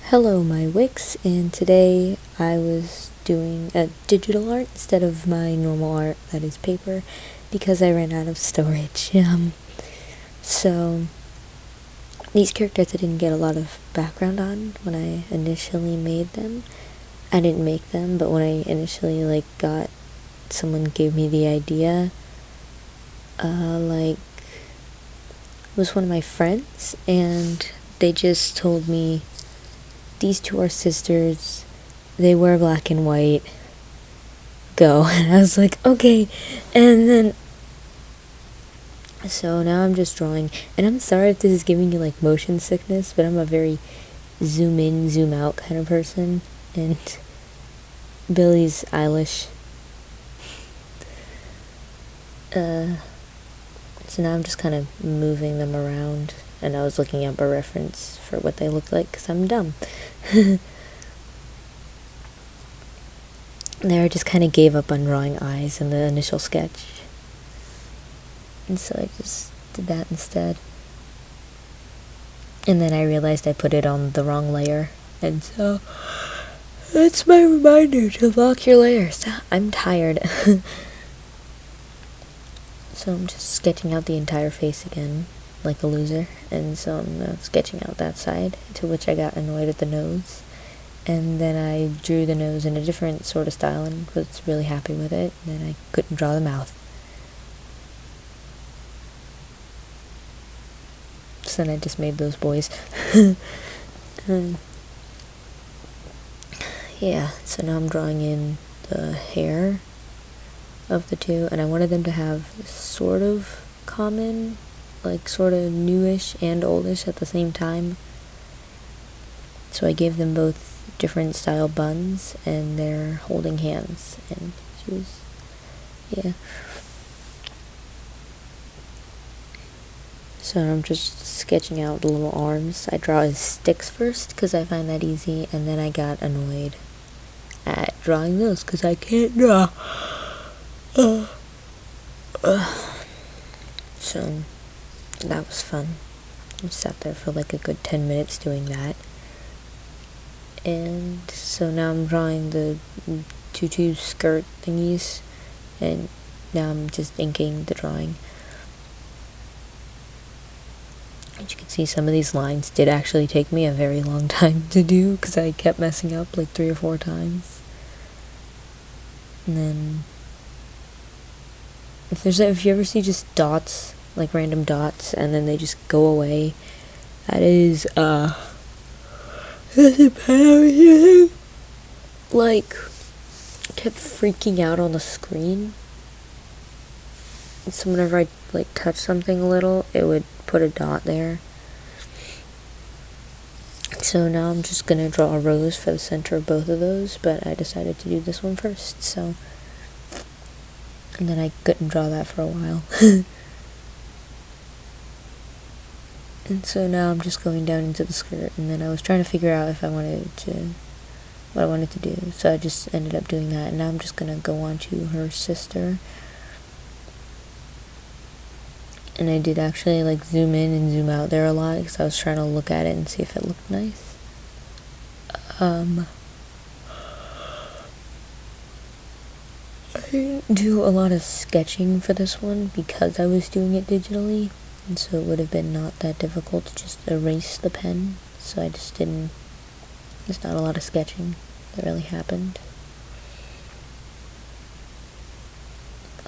Hello, my Wix, and today I was doing a digital art instead of my normal art that is paper because I ran out of storage. So these characters I didn't get a lot of background on when I initially made them. I didn't make them, but when I initially got someone gave me the idea, it was one of my friends, and they just told me these two are sisters, they wear black and white, go. And I was like, okay. And then so now I'm just drawing, and I'm sorry if this is giving you motion sickness, but I'm a very zoom in zoom out kind of person, and Billy's Eilish. So now I'm just kind of moving them around, and I was looking up a reference for what they look like because I'm dumb. There I just kind of gave up on drawing eyes in the initial sketch, and so I just did that instead. And then I realized I put it on the wrong layer, and so that's my reminder to lock your layers. I'm tired. So I'm just sketching out the entire face again, like a loser, and so I'm sketching out that side, to which I got annoyed at the nose. And then I drew the nose in a different sort of style and was really happy with it. And then I couldn't draw the mouth. So then I just made those boys. Yeah, so now I'm drawing in the hair of the two, and I wanted them to have sort of common, sort of newish and oldish at the same time. So I gave them both different style buns, and they're holding hands, and yeah. So I'm just sketching out the little arms. I draw his sticks first because I find that easy, and then I got annoyed at drawing those because I can't draw. So that was fun. I sat there for a good 10 minutes doing that. And so now I'm drawing the tutu skirt thingies, and now I'm just inking the drawing. As you can see, some of these lines did actually take me a very long time to do because I kept messing up 3 or 4 times. And then if you ever see just dots, random dots, and then they just go away, that is kept freaking out on the screen. So whenever I touch something a little, it would put a dot there. So now I'm just gonna draw a rose for the center of both of those, but I decided to do this one first, so. And then I couldn't draw that for a while. And so now I'm just going down into the skirt, and then I was trying to figure out what I wanted to do, so I just ended up doing that, and now I'm just gonna go on to her sister. And I did actually zoom in and zoom out there a lot because I was trying to look at it and see if it looked nice. I didn't do a lot of sketching for this one because I was doing it digitally, and so it would have been not that difficult to just erase the pen, so I just didn't. There's not a lot of sketching that really happened.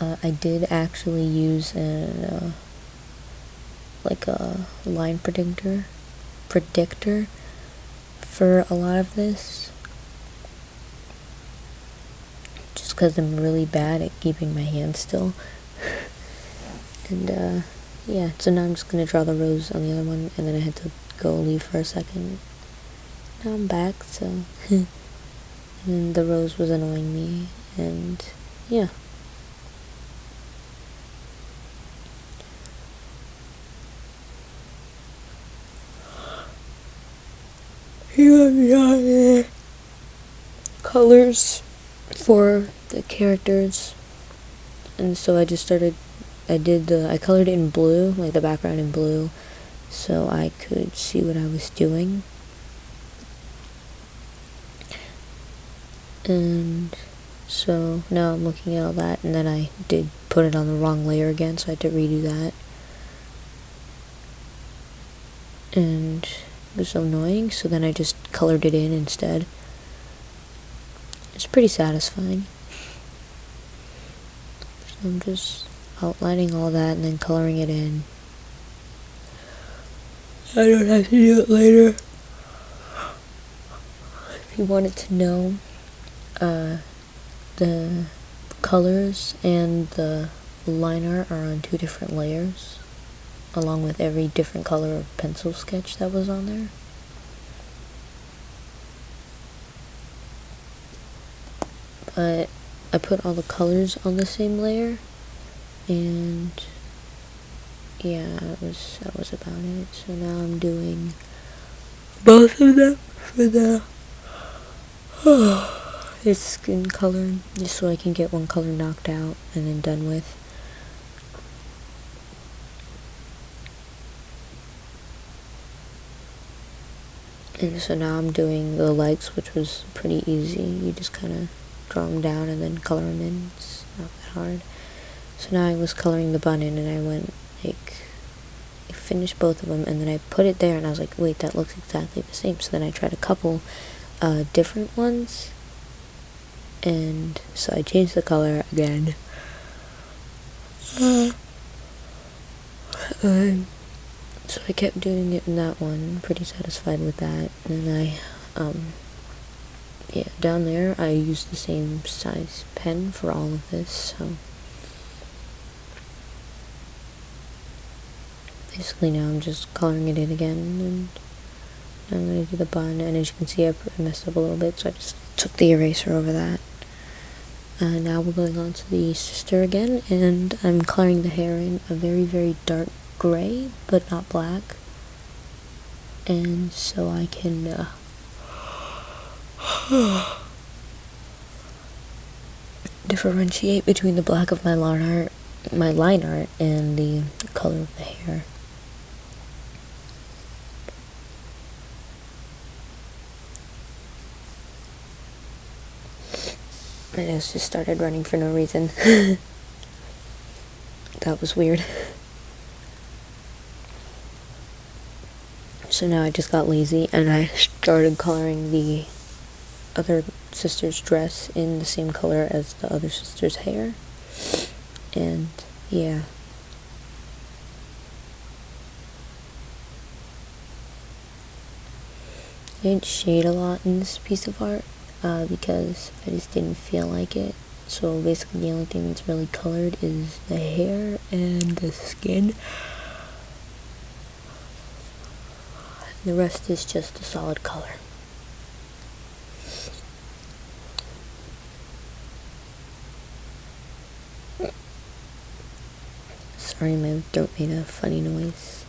I did actually use a line predictor for a lot of this, just because I'm really bad at keeping my hands still. And yeah, so now I'm just gonna draw the rose on the other one, and then I had to go leave for a second. Now I'm back, so and then the rose was annoying me, and yeah. Colors for the characters, and so I colored it in blue, the background in blue, so I could see what I was doing. And so now I'm looking at all that, and then I did put it on the wrong layer again, so I had to redo that. And it was so annoying, so then I just colored it in instead. It's pretty satisfying. So I'm just outlining all that and then coloring it in. I don't have to do it later. If you wanted to know, the colors and the line art are on 2 different layers, along with every different color of pencil sketch that was on there. But I put all the colors on the same layer, and yeah, that was about it. So now I'm doing both of them for the this skin color, just so I can get one color knocked out and then done with. And so now I'm doing the legs, which was pretty easy. You just kind of draw them down and then color them in. It's not that hard. So now I was coloring the bun in, and I went I finished both of them, and then I put it there, and I was like, wait, that looks exactly the same. So then I tried a couple different ones, and so I changed the color again. So I kept doing it in that one, pretty satisfied with that. And then yeah, down there I used the same size pen for all of this, so basically now I'm just coloring it in again, and I'm going to do the bun, and as you can see I messed up a little bit, so I just took the eraser over that. Now we're going on to the sister again, and I'm coloring the hair in a very, very dark gray, but not black. And so I can differentiate between the black of my line art, and the color of the hair. My nose just started running for no reason. That was weird. So now I just got lazy, and I started coloring the other sister's dress in the same color as the other sister's hair. And yeah. I didn't shade a lot in this piece of art because I just didn't feel like it. So basically the only thing that's really colored is the hair and the skin. The rest is just a solid color. Sorry, my throat made a funny noise.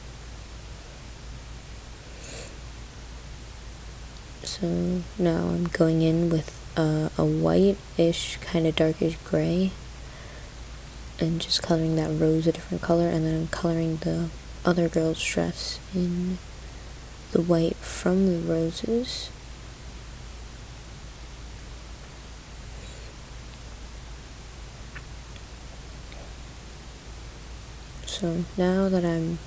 So now I'm going in with a white-ish, kind of darkish gray, and just coloring that rose a different color, and then I'm coloring the other girl's dress in the white from the roses. So now that I'm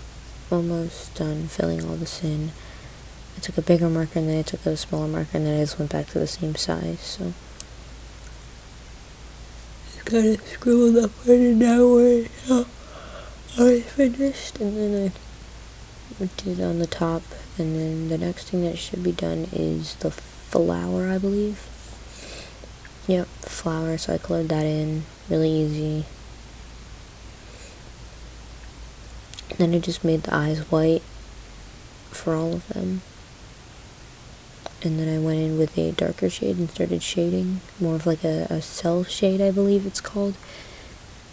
almost done filling all this in, I took a bigger marker, and then I took a smaller marker, and then I just went back to the same size. So just kind of scribbled up right now where I was finished, and then I did on the top, and then the next thing that should be done is the flower, I believe. Yep, flower. So I colored that in really easy. Then I just made the eyes white for all of them. And then I went in with a darker shade and started shading, more of like a cell shade, I believe it's called.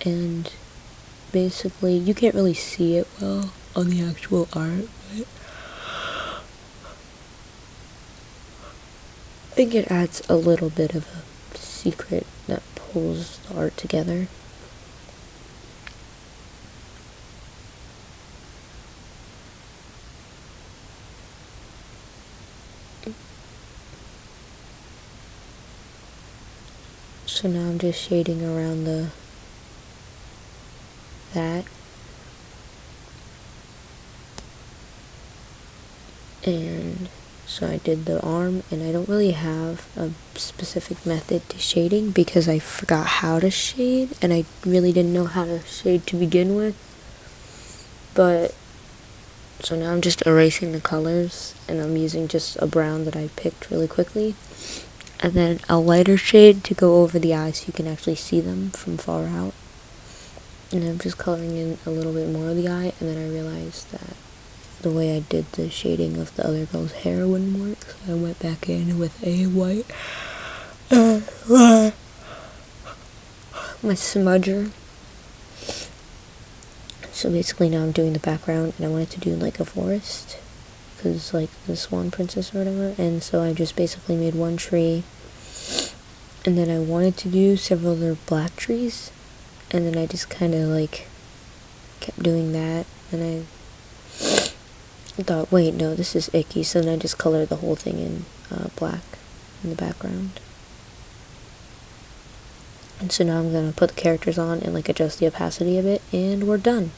And basically, you can't really see it well on the actual art, but I think it adds a little bit of a secret that pulls the art together. So now I'm just shading around that. And so I did the arm, and I don't really have a specific method to shading because I forgot how to shade, and I really didn't know how to shade to begin with. But so now I'm just erasing the colors, and I'm using just a brown that I picked really quickly, and then a lighter shade to go over the eyes so you can actually see them from far out. And I'm just coloring in a little bit more of the eye, and then I realized that the way I did the shading of the other girl's hair wouldn't work, so I went back in with a white my smudger. So basically now I'm doing the background, and I wanted to do like a forest, because like the Swan Princess or whatever, and so I just basically made one tree, and then I wanted to do several other black trees, and then I just kind of like kept doing that, and I thought, wait, no, this is icky, so then I just colored the whole thing in black in the background. And so now I'm gonna put the characters on and like adjust the opacity a bit, and we're done.